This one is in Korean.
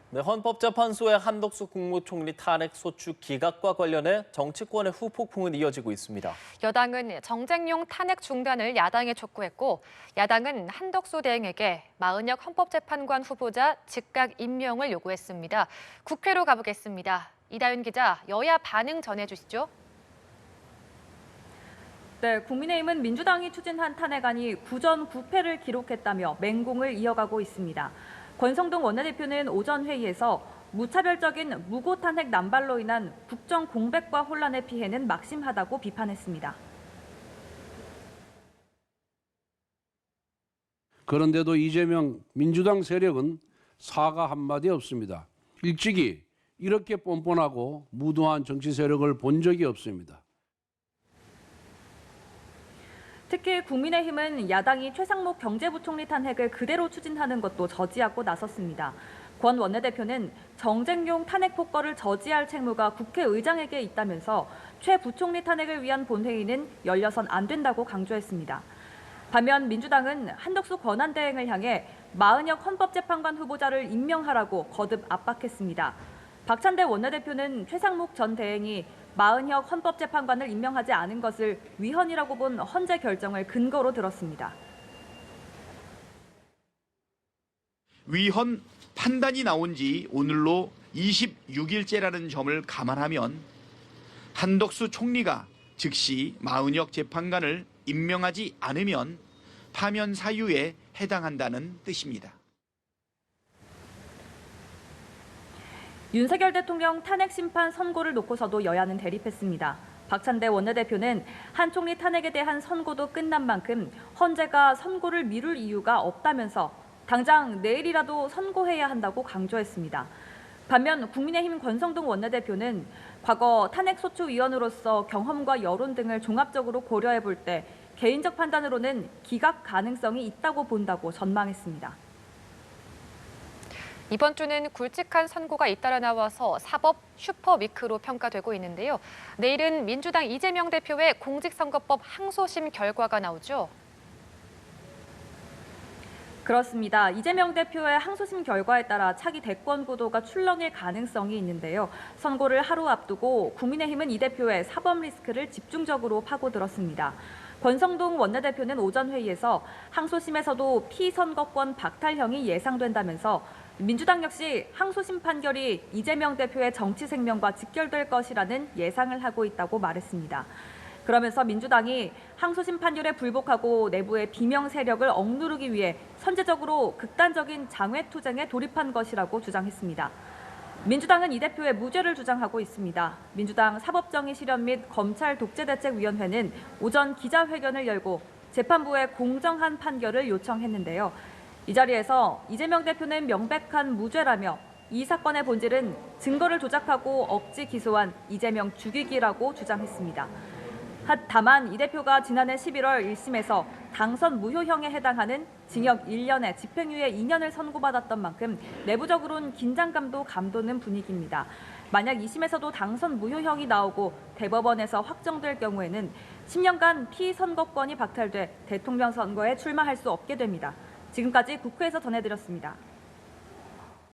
네, 헌법재판소의 한덕수 국무총리 탄핵 소추 기각과 관련해 정치권의 후폭풍은 이어지고 있습니다. 여당은 정쟁용 탄핵 중단을 야당에 촉구했고 야당은 한덕수 대행에게 마은혁 헌법재판관 후보자 즉각 임명을 요구했습니다. 국회로 가보겠습니다. 이다윤 기자, 여야 반응 전해주시죠. 네, 국민의힘은 민주당이 추진한 탄핵안이 9전 9패를 기록했다며 맹공을 이어가고 있습니다. 권성동 원내대표는 오전 회의에서 무차별적인 무고 탄핵 남발로 인한 국정 공백과 혼란의 피해는 막심하다고 비판했습니다. 그런데도 이재명 민주당 세력은 사과 한마디 없습니다. 일찍이 이렇게 뻔뻔하고 무도한 정치 세력을 본 적이 없습니다. 특히 국민의힘은 야당이 최상목 경제부총리 탄핵을 그대로 추진하는 것도 저지하고 나섰습니다. 권 원내대표는 정쟁용 탄핵 폭거를 저지할 책무가 국회의장에게 있다면서 최 부총리 탄핵을 위한 본회의는 열려선 안 된다고 강조했습니다. 반면 민주당은 한덕수 권한대행을 향해 마은혁 헌법재판관 후보자를 임명하라고 거듭 압박했습니다. 박찬대 원내대표는 최상목 전 대행이 마은혁 헌법재판관을 임명하지 않은 것을 위헌이라고 본 헌재 결정을 근거로 들었습니다. 위헌 판단이 나온 지 오늘로 26일째라는 점을 감안하면 한덕수 총리가 즉시 마은혁 재판관을 임명하지 않으면 파면 사유에 해당한다는 뜻입니다. 윤석열 대통령 탄핵 심판 선고를 놓고서도 여야는 대립했습니다. 박찬대 원내대표는 한 총리 탄핵에 대한 선고도 끝난 만큼 헌재가 선고를 미룰 이유가 없다면서 당장 내일이라도 선고해야 한다고 강조했습니다. 반면 국민의힘 권성동 원내대표는 과거 탄핵소추위원으로서 경험과 여론 등을 종합적으로 고려해 볼 때 개인적 판단으로는 기각 가능성이 있다고 본다고 전망했습니다. 이번 주는 굵직한 선고가 잇따라 나와서 사법 슈퍼위크로 평가되고 있는데요. 내일은 민주당 이재명 대표의 공직선거법 항소심 결과가 나오죠. 그렇습니다. 이재명 대표의 항소심 결과에 따라 차기 대권 구도가 출렁일 가능성이 있는데요. 선고를 하루 앞두고 국민의힘은 이 대표의 사법 리스크를 집중적으로 파고들었습니다. 권성동 원내대표는 오전 회의에서 항소심에서도 피선거권 박탈형이 예상된다면서 민주당 역시 항소심 판결이 이재명 대표의 정치 생명과 직결될 것이라는 예상을 하고 있다고 말했습니다. 그러면서 민주당이 항소심 판결에 불복하고 내부의 비명 세력을 억누르기 위해 선제적으로 극단적인 장외투쟁에 돌입한 것이라고 주장했습니다. 민주당은 이 대표의 무죄를 주장하고 있습니다. 민주당 사법정의실현 및 검찰독재대책위원회는 오전 기자회견을 열고 재판부에 공정한 판결을 요청했는데요. 이 자리에서 이재명 대표는 명백한 무죄라며 이 사건의 본질은 증거를 조작하고 억지 기소한 이재명 죽이기라고 주장했습니다. 다만 이 대표가 지난해 11월 1심에서 당선 무효형에 해당하는 징역 1년에 집행유예 2년을 선고받았던 만큼 내부적으로는 긴장감도 감도는 분위기입니다. 만약 2심에서도 당선 무효형이 나오고 대법원에서 확정될 경우에는 10년간 피선거권이 박탈돼 대통령 선거에 출마할 수 없게 됩니다. 지금까지 국회에서 전해드렸습니다.